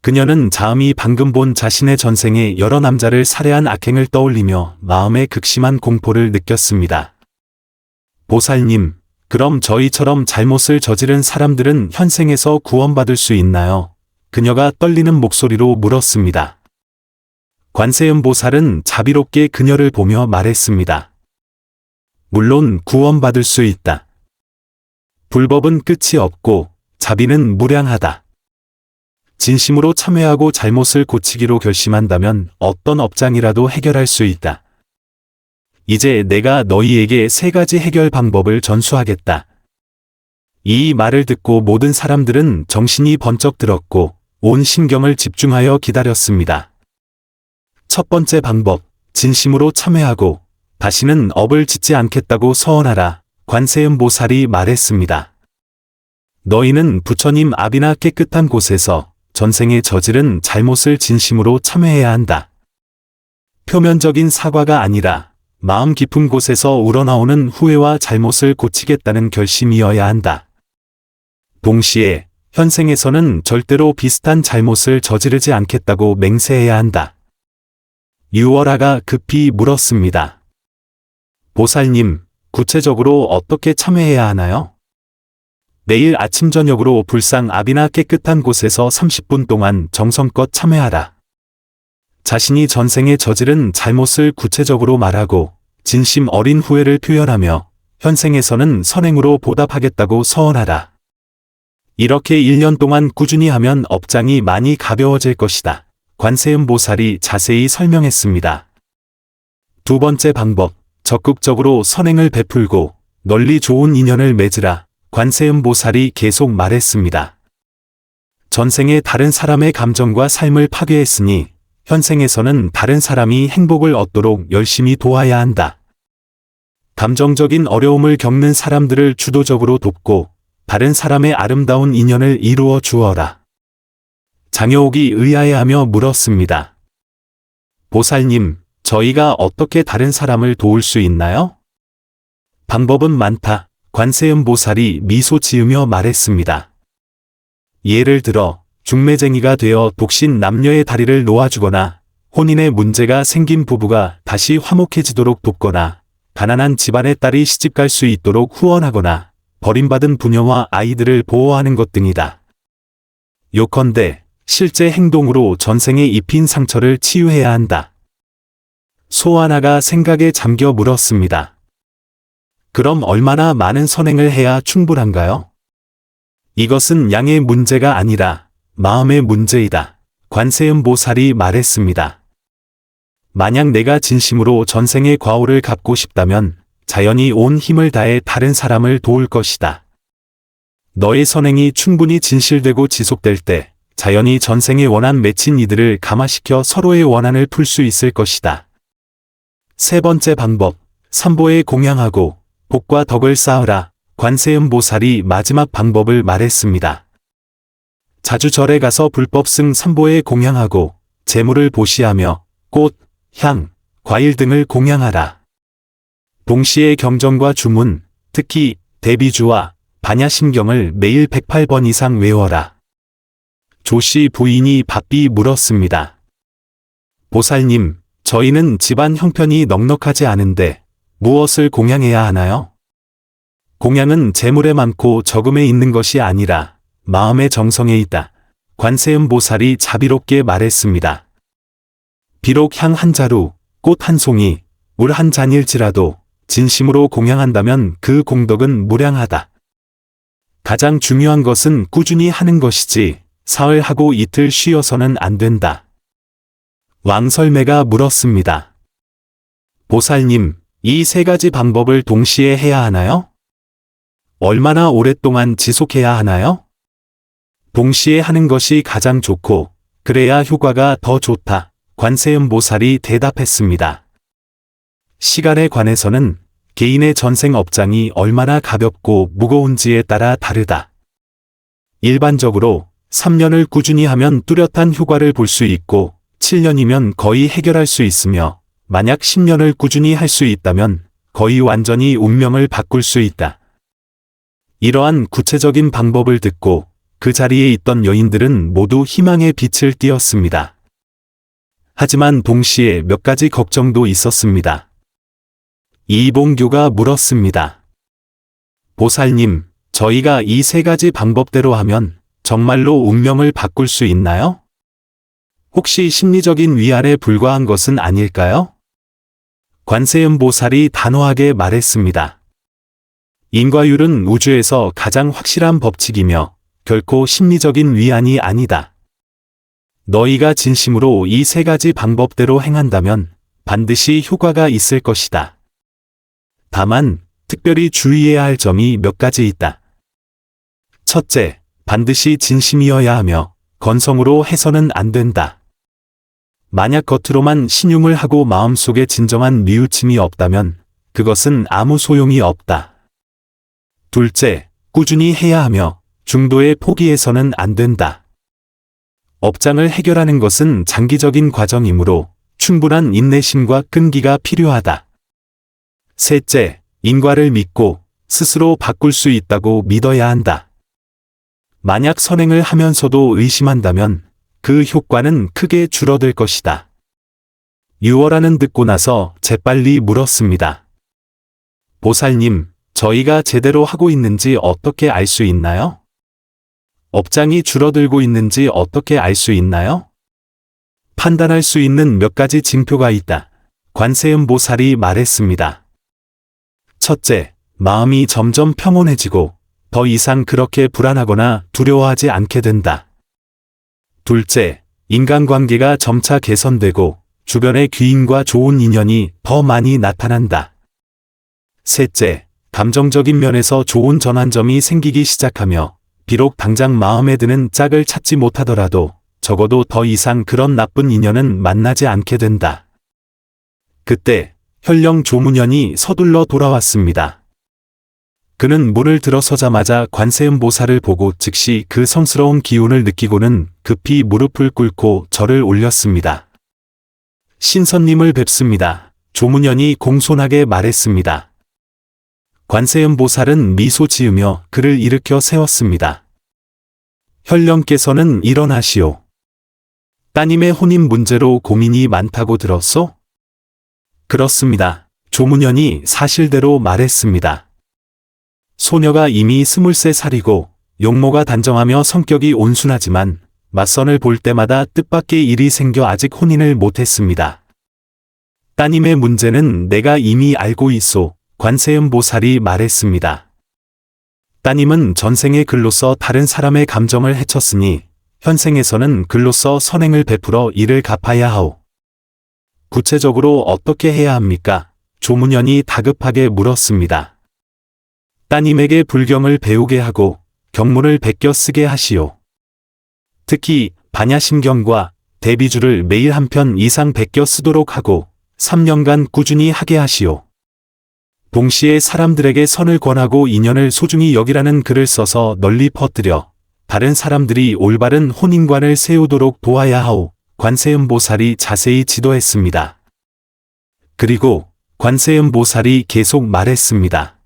그녀는 자음이 방금 본 자신의 전생에 여러 남자를 살해한 악행을 떠올리며 마음에 극심한 공포를 느꼈습니다. 보살님, 그럼 저희처럼 잘못을 저지른 사람들은 현생에서 구원받을 수 있나요? 그녀가 떨리는 목소리로 물었습니다. 관세음보살은 자비롭게 그녀를 보며 말했습니다. 물론 구원받을 수 있다. 불법은 끝이 없고 자비는 무량하다. 진심으로 참회하고 잘못을 고치기로 결심한다면 어떤 업장이라도 해결할 수 있다. 이제 내가 너희에게 세 가지 해결 방법을 전수하겠다. 이 말을 듣고 모든 사람들은 정신이 번쩍 들었고 온 신경을 집중하여 기다렸습니다. 첫 번째 방법, 진심으로 참회하고 다시는 업을 짓지 않겠다고 서원하라. 관세음보살이 말했습니다. 너희는 부처님 앞이나 깨끗한 곳에서 전생에 저지른 잘못을 진심으로 참회해야 한다. 표면적인 사과가 아니라 마음 깊은 곳에서 우러나오는 후회와 잘못을 고치겠다는 결심이어야 한다. 동시에 현생에서는 절대로 비슷한 잘못을 저지르지 않겠다고 맹세해야 한다. 유월아가 급히 물었습니다. 보살님, 구체적으로 어떻게 참회해야 하나요? 내일 아침 저녁으로 불상 앞이나 깨끗한 곳에서 30분 동안 정성껏 참회하라. 자신이 전생에 저지른 잘못을 구체적으로 말하고 진심 어린 후회를 표현하며 현생에서는 선행으로 보답하겠다고 서원하라. 이렇게 1년 동안 꾸준히 하면 업장이 많이 가벼워질 것이다. 관세음보살이 자세히 설명했습니다. 두 번째 방법, 적극적으로 선행을 베풀고 널리 좋은 인연을 맺으라. 관세음보살이 계속 말했습니다. 전생에 다른 사람의 감정과 삶을 파괴했으니 현생에서는 다른 사람이 행복을 얻도록 열심히 도와야 한다. 감정적인 어려움을 겪는 사람들을 주도적으로 돕고 다른 사람의 아름다운 인연을 이루어 주어라. 장여옥이 의아해하며 물었습니다. 보살님, 저희가 어떻게 다른 사람을 도울 수 있나요? 방법은 많다. 관세음보살이 미소 지으며 말했습니다. 예를 들어 중매쟁이가 되어 독신 남녀의 다리를 놓아주거나 혼인의 문제가 생긴 부부가 다시 화목해지도록 돕거나 가난한 집안의 딸이 시집갈 수 있도록 후원하거나 버림받은 부녀와 아이들을 보호하는 것 등이다. 요컨대 실제 행동으로 전생에 입힌 상처를 치유해야 한다. 소하나가 생각에 잠겨 물었습니다. 그럼 얼마나 많은 선행을 해야 충분한가요? 이것은 양의 문제가 아니라 마음의 문제이다. 관세음보살이 말했습니다. 만약 내가 진심으로 전생의 과오를 갚고 싶다면 자연히 온 힘을 다해 다른 사람을 도울 것이다. 너의 선행이 충분히 진실되고 지속될 때 자연히 전생의 원한 맺힌 이들을 감화시켜 서로의 원한을 풀 수 있을 것이다. 세 번째 방법, 삼보에 공양하고 복과 덕을 쌓으라. 관세음보살이 마지막 방법을 말했습니다. 자주 절에 가서 불법승 삼보에 공양하고 재물을 보시하며 꽃, 향, 과일 등을 공양하라. 동시에 경전과 주문, 특히 대비주와 반야심경을 매일 108번 이상 외워라. 조씨 부인이 바삐 물었습니다. 보살님, 저희는 집안 형편이 넉넉하지 않은데 무엇을 공양해야 하나요? 공양은 재물에 많고 적음에 있는 것이 아니라 마음의 정성에 있다. 관세음보살이 자비롭게 말했습니다. 비록 향 한 자루, 꽃 한 송이, 물 한 잔일지라도 진심으로 공양한다면 그 공덕은 무량하다. 가장 중요한 것은 꾸준히 하는 것이지 사흘 하고 이틀 쉬어서는 안 된다. 왕설매가 물었습니다. 보살님, 이 세 가지 방법을 동시에 해야 하나요? 얼마나 오랫동안 지속해야 하나요? 동시에 하는 것이 가장 좋고 그래야 효과가 더 좋다. 관세음보살이 대답했습니다. 시간에 관해서는 개인의 전생 업장이 얼마나 가볍고 무거운지에 따라 다르다. 일반적으로 3년을 꾸준히 하면 뚜렷한 효과를 볼 수 있고 7년이면 거의 해결할 수 있으며 만약 10년을 꾸준히 할 수 있다면 거의 완전히 운명을 바꿀 수 있다. 이러한 구체적인 방법을 듣고 그 자리에 있던 여인들은 모두 희망의 빛을 띄었습니다. 하지만 동시에 몇 가지 걱정도 있었습니다. 이봉교가 물었습니다. 보살님, 저희가 이 세 가지 방법대로 하면 정말로 운명을 바꿀 수 있나요? 혹시 심리적인 위안에 불과한 것은 아닐까요? 관세음보살이 단호하게 말했습니다. 인과율은 우주에서 가장 확실한 법칙이며 결코 심리적인 위안이 아니다. 너희가 진심으로 이 세 가지 방법대로 행한다면 반드시 효과가 있을 것이다. 다만 특별히 주의해야 할 점이 몇 가지 있다. 첫째, 반드시 진심이어야 하며 건성으로 해서는 안 된다. 만약 겉으로만 신용을 하고 마음속에 진정한 뉘우침이 없다면 그것은 아무 소용이 없다. 둘째, 꾸준히 해야 하며 중도에 포기해서는 안 된다. 업장을 해결하는 것은 장기적인 과정이므로 충분한 인내심과 끈기가 필요하다. 셋째, 인과를 믿고 스스로 바꿀 수 있다고 믿어야 한다. 만약 선행을 하면서도 의심한다면 그 효과는 크게 줄어들 것이다. 유월하는 듣고 나서 재빨리 물었습니다. 보살님, 저희가 제대로 하고 있는지 어떻게 알 수 있나요? 업장이 줄어들고 있는지 어떻게 알 수 있나요? 판단할 수 있는 몇 가지 징표가 있다. 관세음보살이 말했습니다. 첫째, 마음이 점점 평온해지고 더 이상 그렇게 불안하거나 두려워하지 않게 된다. 둘째, 인간관계가 점차 개선되고 주변의 귀인과 좋은 인연이 더 많이 나타난다. 셋째, 감정적인 면에서 좋은 전환점이 생기기 시작하며 비록 당장 마음에 드는 짝을 찾지 못하더라도 적어도 더 이상 그런 나쁜 인연은 만나지 않게 된다. 그때 현령 조문현이 서둘러 돌아왔습니다. 그는 문을 들어서자마자 관세음보살을 보고 즉시 그 성스러운 기운을 느끼고는 급히 무릎을 꿇고 절을 올렸습니다. 신선님을 뵙습니다. 조문현이 공손하게 말했습니다. 관세음보살은 미소 지으며 그를 일으켜 세웠습니다. 현령께서는 일어나시오. 따님의 혼인 문제로 고민이 많다고 들었소? 그렇습니다. 조문현이 사실대로 말했습니다. 소녀가 이미 23살이고 용모가 단정하며 성격이 온순하지만 맞선을 볼 때마다 뜻밖의 일이 생겨 아직 혼인을 못했습니다. 따님의 문제는 내가 이미 알고 있소. 관세음보살이 말했습니다. 따님은 전생의 글로써 다른 사람의 감정을 해쳤으니 현생에서는 글로써 선행을 베풀어 이를 갚아야 하오. 구체적으로 어떻게 해야 합니까? 조문현이 다급하게 물었습니다. 따님에게 불경을 배우게 하고 경문을 베껴 쓰게 하시오. 특히 반야심경과 대비주를 매일 한 편 이상 베껴 쓰도록 하고 3년간 꾸준히 하게 하시오. 동시에 사람들에게 선을 권하고 인연을 소중히 여기라는 글을 써서 널리 퍼뜨려 다른 사람들이 올바른 혼인관을 세우도록 도와야 하오. 관세음보살이 자세히 지도했습니다. 그리고 관세음보살이 계속 말했습니다.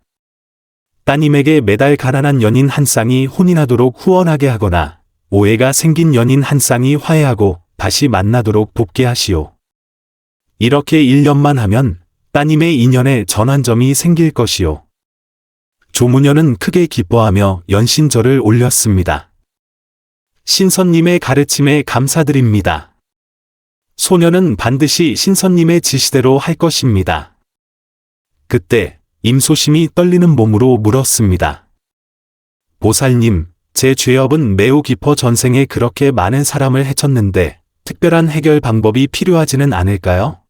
따님에게 매달 가난한 연인 한 쌍이 혼인하도록 후원하게 하거나 오해가 생긴 연인 한 쌍이 화해하고 다시 만나도록 돕게 하시오. 이렇게 1년만 하면 따님의 인연에 전환점이 생길 것이오. 조문현은 크게 기뻐하며 연신절을 올렸습니다. 신선님의 가르침에 감사드립니다. 소녀는 반드시 신선님의 지시대로 할 것입니다. 그때 임소심이 떨리는 몸으로 물었습니다. 보살님, 제 죄업은 매우 깊어 전생에 그렇게 많은 사람을 해쳤는데 특별한 해결 방법이 필요하지는 않을까요?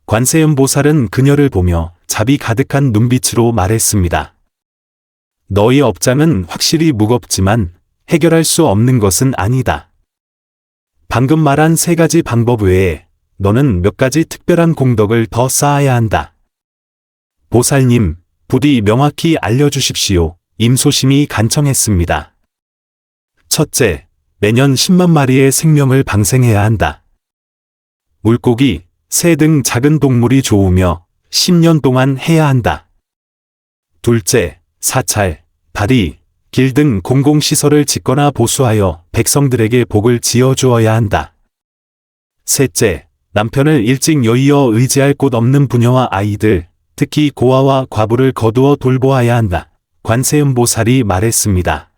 관세음보살은 그녀를 보며 자비 가득한 눈빛으로 말했습니다. 너희 업장은 확실히 무겁지만 해결할 수 없는 것은 아니다. 방금 말한 3가지 방법 외에 너는 몇 가지 특별한 공덕을 더 쌓아야 한다. 보살님, 부디 명확히 알려주십시오. 임소심이 간청했습니다. 첫째, 매년 10만 마리의 생명을 방생해야 한다. 물고기, 새 등 작은 동물이 좋으며 10년 동안 해야 한다. 둘째, 사찰, 다리, 길 등 공공시설을 짓거나 보수하여 백성들에게 복을 지어주어야 한다. 셋째, 남편을 일찍 여의어 의지할 곳 없는 부녀와 아이들, 특히 고아와 과부를 거두어 돌보아야 한다. 관세음보살이 말했습니다.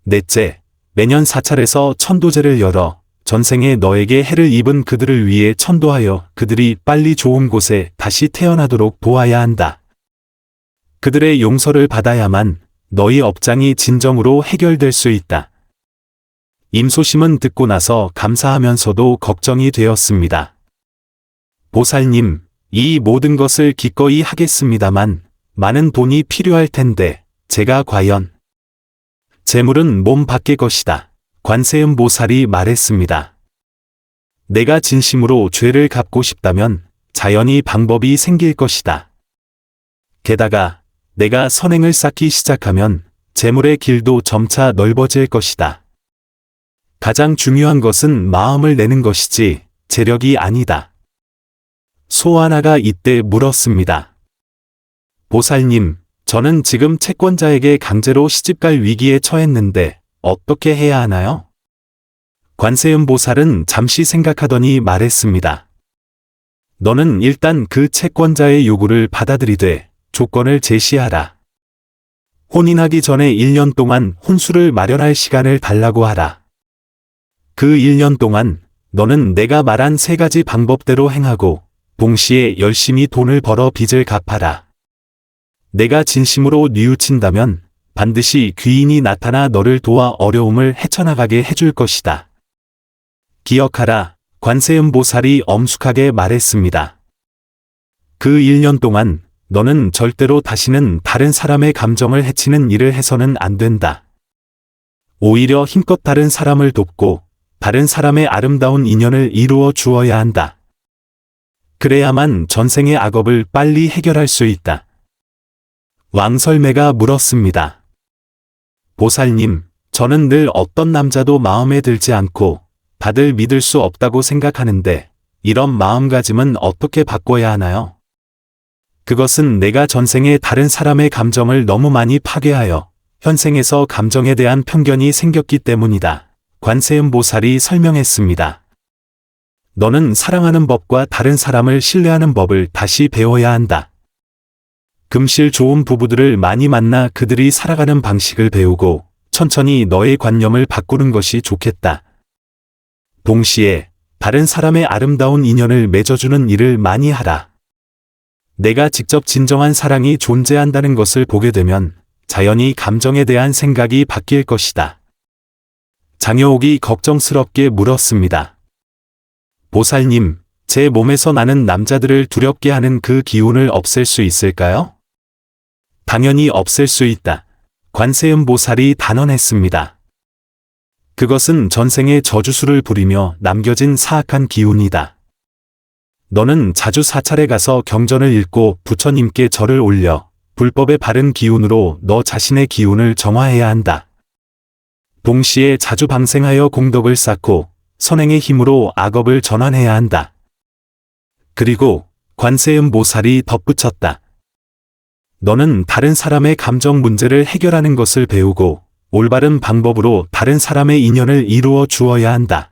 넷째, 매년 사찰에서 천도제를 열어 전생에 너에게 해를 입은 그들을 위해 천도하여 그들이 빨리 좋은 곳에 다시 태어나도록 도와야 한다. 그들의 용서를 받아야만 너희 업장이 진정으로 해결될 수 있다. 임소심은 듣고 나서 감사하면서도 걱정이 되었습니다. 보살님, 이 모든 것을 기꺼이 하겠습니다만 많은 돈이 필요할 텐데 제가 과연 재물은 몸 밖의 것이다. 관세음보살이 말했습니다. 내가 진심으로 죄를 갚고 싶다면 자연히 방법이 생길 것이다. 게다가 내가 선행을 쌓기 시작하면 재물의 길도 점차 넓어질 것이다. 가장 중요한 것은 마음을 내는 것이지 재력이 아니다. 소하나가 이때 물었습니다. 보살님, 저는 지금 채권자에게 강제로 시집갈 위기에 처했는데 어떻게 해야 하나요? 관세음보살은 잠시 생각하더니 말했습니다. 너는 일단 그 채권자의 요구를 받아들이되 조건을 제시하라. 혼인하기 전에 1년 동안 혼수를 마련할 시간을 달라고 하라. 그 1년 동안 너는 내가 말한 3가지 방법대로 행하고 동시에 열심히 돈을 벌어 빚을 갚아라. 내가 진심으로 뉘우친다면 반드시 귀인이 나타나 너를 도와 어려움을 헤쳐나가게 해줄 것이다. 기억하라. 관세음보살이 엄숙하게 말했습니다. 그 1년 동안 너는 절대로 다시는 다른 사람의 감정을 해치는 일을 해서는 안 된다. 오히려 힘껏 다른 사람을 돕고 다른 사람의 아름다운 인연을 이루어 주어야 한다. 그래야만 전생의 악업을 빨리 해결할 수 있다. 왕설매가 물었습니다. 보살님, 저는 늘 어떤 남자도 마음에 들지 않고 다들 믿을 수 없다고 생각하는데 이런 마음가짐은 어떻게 바꿔야 하나요? 그것은 내가 전생에 다른 사람의 감정을 너무 많이 파괴하여 현생에서 감정에 대한 편견이 생겼기 때문이다. 관세음보살이 설명했습니다. 너는 사랑하는 법과 다른 사람을 신뢰하는 법을 다시 배워야 한다. 금실 좋은 부부들을 많이 만나 그들이 살아가는 방식을 배우고 천천히 너의 관념을 바꾸는 것이 좋겠다. 동시에 다른 사람의 아름다운 인연을 맺어주는 일을 많이 하라. 내가 직접 진정한 사랑이 존재한다는 것을 보게 되면 자연히 감정에 대한 생각이 바뀔 것이다. 장여옥이 걱정스럽게 물었습니다. 보살님, 제 몸에서 나는 남자들을 두렵게 하는 그 기운을 없앨 수 있을까요? 당연히 없앨 수 있다. 관세음보살이 단언했습니다. 그것은 전생의 저주수를 부리며 남겨진 사악한 기운이다. 너는 자주 사찰에 가서 경전을 읽고 부처님께 절을 올려 불법의 바른 기운으로 너 자신의 기운을 정화해야 한다. 동시에 자주 방생하여 공덕을 쌓고 선행의 힘으로 악업을 전환해야 한다. 그리고 관세음보살이 덧붙였다. 너는 다른 사람의 감정 문제를 해결하는 것을 배우고 올바른 방법으로 다른 사람의 인연을 이루어 주어야 한다.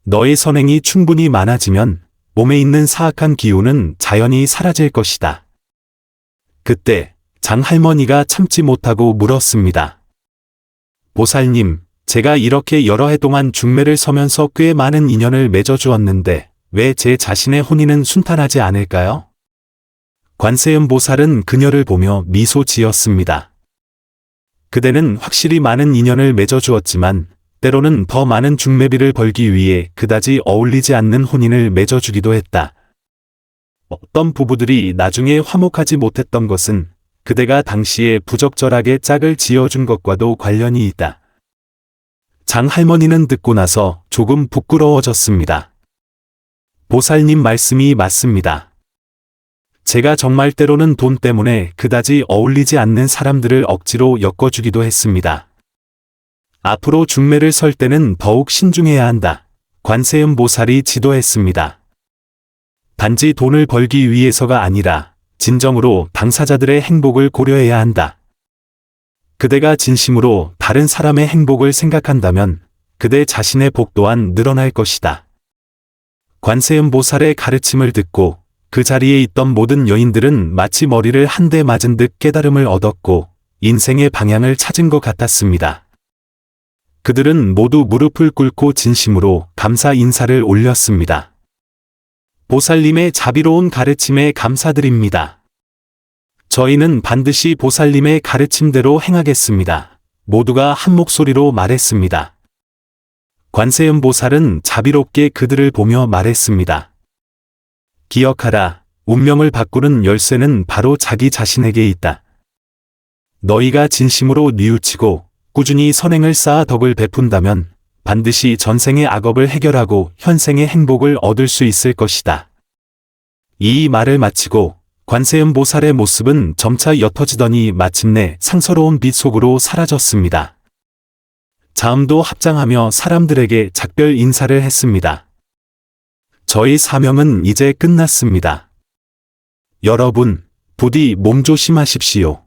너의 선행이 충분히 많아지면 몸에 있는 사악한 기운은 자연히 사라질 것이다. 그때 장할머니가 참지 못하고 물었습니다. 보살님, 제가 이렇게 여러 해 동안 중매를 서면서 꽤 많은 인연을 맺어주었는데 왜 제 자신의 혼인은 순탄하지 않을까요? 관세음보살은 그녀를 보며 미소 지었습니다. 그대는 확실히 많은 인연을 맺어주었지만 때로는 더 많은 중매비를 벌기 위해 그다지 어울리지 않는 혼인을 맺어주기도 했다. 어떤 부부들이 나중에 화목하지 못했던 것은 그대가 당시에 부적절하게 짝을 지어준 것과도 관련이 있다. 장할머니는 듣고 나서 조금 부끄러워졌습니다. 보살님 말씀이 맞습니다. 제가 정말 때로는 돈 때문에 그다지 어울리지 않는 사람들을 억지로 엮어주기도 했습니다. 앞으로 중매를 설 때는 더욱 신중해야 한다. 관세음보살이 지도했습니다. 단지 돈을 벌기 위해서가 아니라 진정으로 당사자들의 행복을 고려해야 한다. 그대가 진심으로 다른 사람의 행복을 생각한다면 그대 자신의 복 또한 늘어날 것이다. 관세음보살의 가르침을 듣고 그 자리에 있던 모든 여인들은 마치 머리를 한 대 맞은 듯 깨달음을 얻었고 인생의 방향을 찾은 것 같았습니다. 그들은 모두 무릎을 꿇고 진심으로 감사 인사를 올렸습니다. 보살님의 자비로운 가르침에 감사드립니다. 저희는 반드시 보살님의 가르침대로 행하겠습니다. 모두가 한 목소리로 말했습니다. 관세음보살은 자비롭게 그들을 보며 말했습니다. 기억하라, 운명을 바꾸는 열쇠는 바로 자기 자신에게 있다. 너희가 진심으로 뉘우치고 꾸준히 선행을 쌓아 덕을 베푼다면 반드시 전생의 악업을 해결하고 현생의 행복을 얻을 수 있을 것이다. 이 말을 마치고 관세음보살의 모습은 점차 옅어지더니 마침내 상서로운 빛 속으로 사라졌습니다. 자음도 합장하며 사람들에게 작별 인사를 했습니다. 저희 사명은 이제 끝났습니다. 여러분, 부디 몸조심하십시오.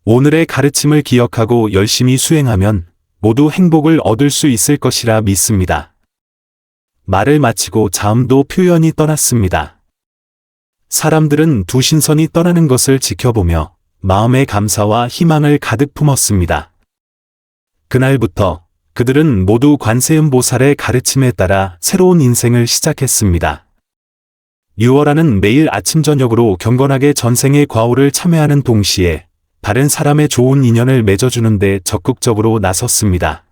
오늘의 가르침을 기억하고 열심히 수행하면 모두 행복을 얻을 수 있을 것이라 믿습니다. 말을 마치고 자음도 표현이 떠났습니다. 사람들은 두 신선이 떠나는 것을 지켜보며 마음의 감사와 희망을 가득 품었습니다. 그날부터 그들은 모두 관세음보살의 가르침에 따라 새로운 인생을 시작했습니다. 유월아는 매일 아침 저녁으로 경건하게 전생의 과오를 참회하는 동시에 다른 사람의 좋은 인연을 맺어주는 데 적극적으로 나섰습니다.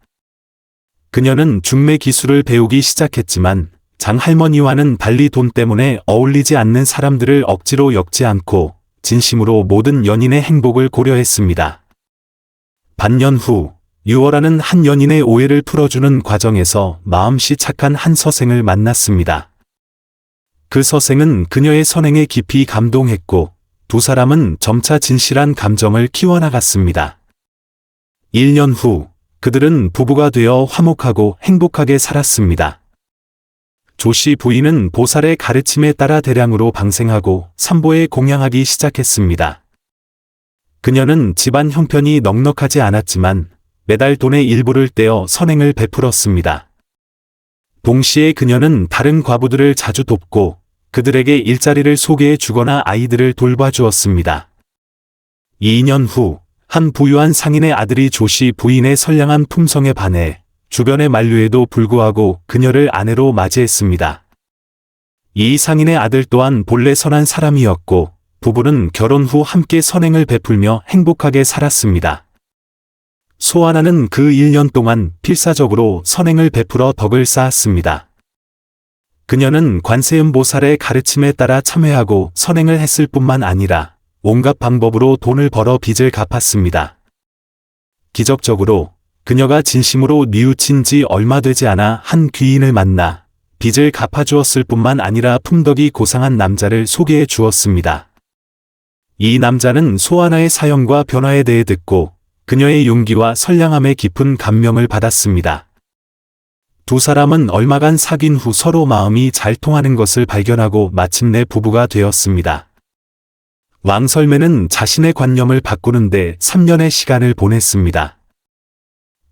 그녀는 중매 기술을 배우기 시작했지만 장할머니와는 달리 돈 때문에 어울리지 않는 사람들을 억지로 엮지 않고 진심으로 모든 연인의 행복을 고려했습니다. 반년 후 유월아는 한 연인의 오해를 풀어주는 과정에서 마음씨 착한 한 서생을 만났습니다. 그 서생은 그녀의 선행에 깊이 감동했고 두 사람은 점차 진실한 감정을 키워나갔습니다. 1년 후, 그들은 부부가 되어 화목하고 행복하게 살았습니다. 조씨 부인은 보살의 가르침에 따라 대량으로 방생하고 삼보에 공양하기 시작했습니다. 그녀는 집안 형편이 넉넉하지 않았지만 매달 돈의 일부를 떼어 선행을 베풀었습니다. 동시에 그녀는 다른 과부들을 자주 돕고 그들에게 일자리를 소개해 주거나 아이들을 돌봐주었습니다. 2년 후, 한 부유한 상인의 아들이 조씨 부인의 선량한 품성에 반해 주변의 만류에도 불구하고 그녀를 아내로 맞이했습니다. 이 상인의 아들 또한 본래 선한 사람이었고 부부는 결혼 후 함께 선행을 베풀며 행복하게 살았습니다. 소아나는 그 1년 동안 필사적으로 선행을 베풀어 덕을 쌓았습니다. 그녀는 관세음보살의 가르침에 따라 참회하고 선행을 했을 뿐만 아니라 온갖 방법으로 돈을 벌어 빚을 갚았습니다. 기적적으로 그녀가 진심으로 뉘우친 지 얼마 되지 않아 한 귀인을 만나 빚을 갚아주었을 뿐만 아니라 품덕이 고상한 남자를 소개해 주었습니다. 이 남자는 소아나의 사연과 변화에 대해 듣고 그녀의 용기와 선량함에 깊은 감명을 받았습니다. 두 사람은 얼마간 사귄 후 서로 마음이 잘 통하는 것을 발견하고 마침내 부부가 되었습니다. 왕설매는 자신의 관념을 바꾸는데 3년의 시간을 보냈습니다.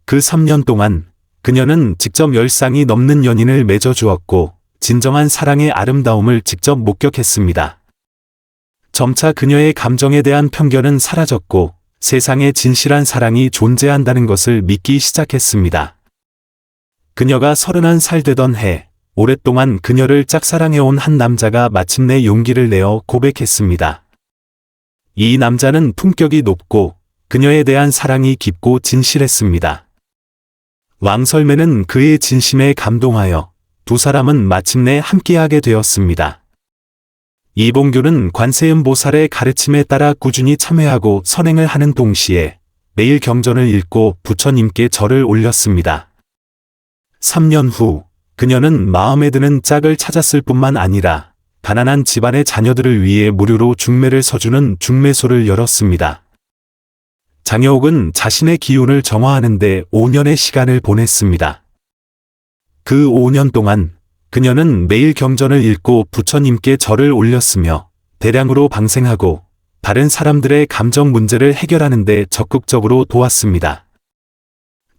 그 3년 동안 그녀는 직접 10쌍이 넘는 연인을 맺어주었고 진정한 사랑의 아름다움을 직접 목격했습니다. 점차 그녀의 감정에 대한 편견은 사라졌고 세상에 진실한 사랑이 존재한다는 것을 믿기 시작했습니다. 그녀가 31살 되던 해, 오랫동안 그녀를 짝사랑해온 한 남자가 마침내 용기를 내어 고백했습니다. 이 남자는 품격이 높고 그녀에 대한 사랑이 깊고 진실했습니다. 왕설매는 그의 진심에 감동하여 두 사람은 마침내 함께하게 되었습니다. 이봉규는 관세음보살의 가르침에 따라 꾸준히 참회하고 선행을 하는 동시에 매일 경전을 읽고 부처님께 절을 올렸습니다. 3년 후 그녀는 마음에 드는 짝을 찾았을 뿐만 아니라 가난한 집안의 자녀들을 위해 무료로 중매를 서주는 중매소를 열었습니다. 장여옥은 자신의 기운을 정화하는 데 5년의 시간을 보냈습니다. 그 5년 동안 그녀는 매일 경전을 읽고 부처님께 절을 올렸으며 대량으로 방생하고 다른 사람들의 감정 문제를 해결하는 데 적극적으로 도왔습니다.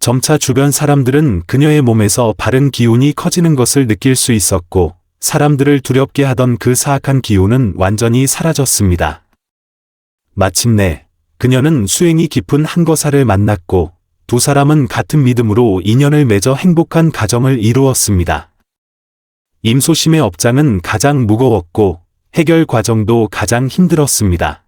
점차 주변 사람들은 그녀의 몸에서 바른 기운이 커지는 것을 느낄 수 있었고 사람들을 두렵게 하던 그 사악한 기운은 완전히 사라졌습니다. 마침내 그녀는 수행이 깊은 한거사를 만났고 두 사람은 같은 믿음으로 인연을 맺어 행복한 가정을 이루었습니다. 임소심의 업장은 가장 무거웠고 해결 과정도 가장 힘들었습니다.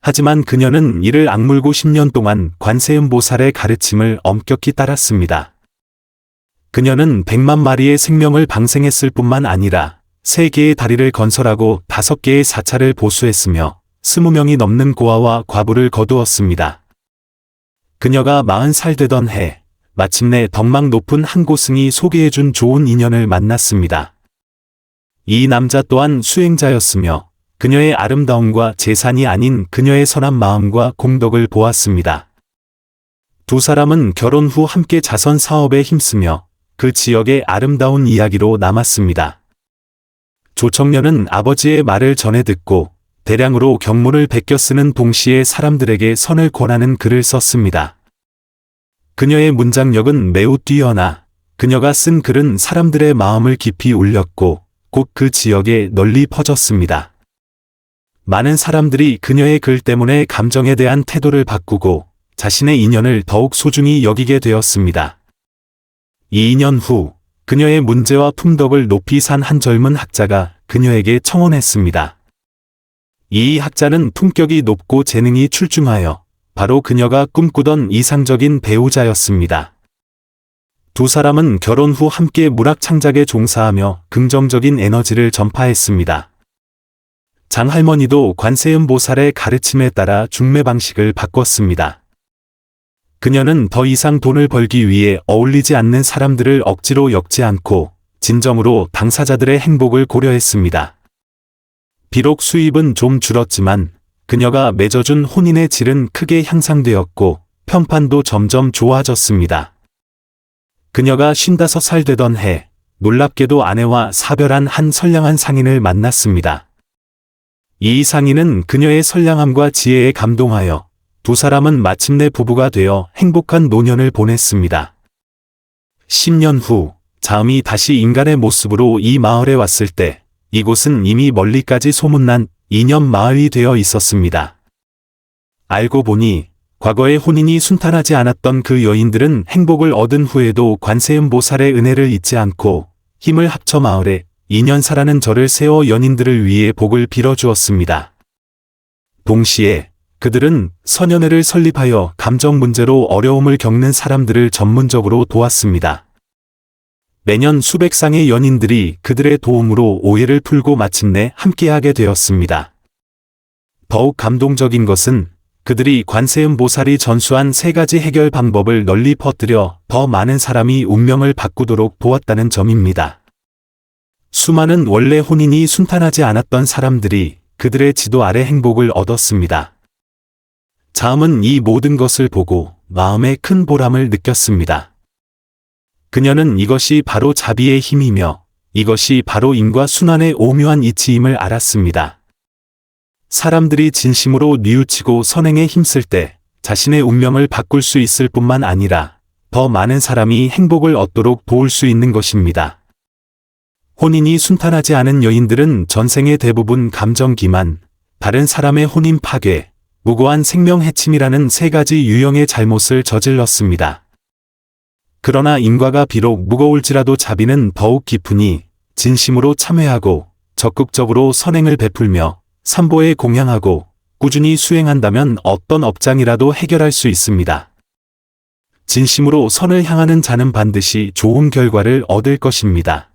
하지만 그녀는 이를 악물고 10년 동안 관세음보살의 가르침을 엄격히 따랐습니다. 그녀는 100만 마리의 생명을 방생했을 뿐만 아니라 3개의 다리를 건설하고 5개의 사찰을 보수했으며 20명이 넘는 고아와 과부를 거두었습니다. 그녀가 40살 되던 해 마침내 덕망 높은 한 고승이 소개해준 좋은 인연을 만났습니다. 이 남자 또한 수행자였으며 그녀의 아름다움과 재산이 아닌 그녀의 선한 마음과 공덕을 보았습니다. 두 사람은 결혼 후 함께 자선 사업에 힘쓰며 그 지역의 아름다운 이야기로 남았습니다. 조청년은 아버지의 말을 전해 듣고 대량으로 경문을 베껴 쓰는 동시에 사람들에게 선을 권하는 글을 썼습니다. 그녀의 문장력은 매우 뛰어나 그녀가 쓴 글은 사람들의 마음을 깊이 울렸고 곧 그 지역에 널리 퍼졌습니다. 많은 사람들이 그녀의 글 때문에 감정에 대한 태도를 바꾸고 자신의 인연을 더욱 소중히 여기게 되었습니다. 2년 후 그녀의 문제와 품덕을 높이 산 한 젊은 학자가 그녀에게 청혼했습니다. 이 학자는 품격이 높고 재능이 출중하여 바로 그녀가 꿈꾸던 이상적인 배우자였습니다. 두 사람은 결혼 후 함께 문학 창작에 종사하며 긍정적인 에너지를 전파했습니다. 장할머니도 관세음보살의 가르침에 따라 중매 방식을 바꿨습니다. 그녀는 더 이상 돈을 벌기 위해 어울리지 않는 사람들을 억지로 엮지 않고 진정으로 당사자들의 행복을 고려했습니다. 비록 수입은 좀 줄었지만 그녀가 맺어준 혼인의 질은 크게 향상되었고 편판도 점점 좋아졌습니다. 그녀가 55살 되던 해 놀랍게도 아내와 사별한 한 선량한 상인을 만났습니다. 이 상인은 그녀의 선량함과 지혜에 감동하여 두 사람은 마침내 부부가 되어 행복한 노년을 보냈습니다. 10년 후 자음이 다시 인간의 모습으로 이 마을에 왔을 때 이곳은 이미 멀리까지 소문난 이념 마을이 되어 있었습니다. 알고 보니 과거에 혼인이 순탄하지 않았던 그 여인들은 행복을 얻은 후에도 관세음보살의 은혜를 잊지 않고 힘을 합쳐 마을에 인연사라는 절을 세워 연인들을 위해 복을 빌어주었습니다. 동시에 그들은 선연회를 설립하여 감정 문제로 어려움을 겪는 사람들을 전문적으로 도왔습니다. 매년 수백 쌍의 연인들이 그들의 도움으로 오해를 풀고 마침내 함께하게 되었습니다. 더욱 감동적인 것은 그들이 관세음보살이 전수한 3가지 해결 방법을 널리 퍼뜨려 더 많은 사람이 운명을 바꾸도록 도왔다는 점입니다. 수많은 원래 혼인이 순탄하지 않았던 사람들이 그들의 지도 아래 행복을 얻었습니다. 자음은 이 모든 것을 보고 마음에 큰 보람을 느꼈습니다. 그녀는 이것이 바로 자비의 힘이며 이것이 바로 인과 순환의 오묘한 이치임을 알았습니다. 사람들이 진심으로 뉘우치고 선행에 힘쓸 때 자신의 운명을 바꿀 수 있을 뿐만 아니라 더 많은 사람이 행복을 얻도록 도울 수 있는 것입니다. 혼인이 순탄하지 않은 여인들은 전생의 대부분 감정 기만, 다른 사람의 혼인 파괴, 무고한 생명 해침이라는 3가지 유형의 잘못을 저질렀습니다. 그러나 인과가 비록 무거울지라도 자비는 더욱 깊으니 진심으로 참회하고 적극적으로 선행을 베풀며 삼보에 공양하고 꾸준히 수행한다면 어떤 업장이라도 해결할 수 있습니다. 진심으로 선을 향하는 자는 반드시 좋은 결과를 얻을 것입니다.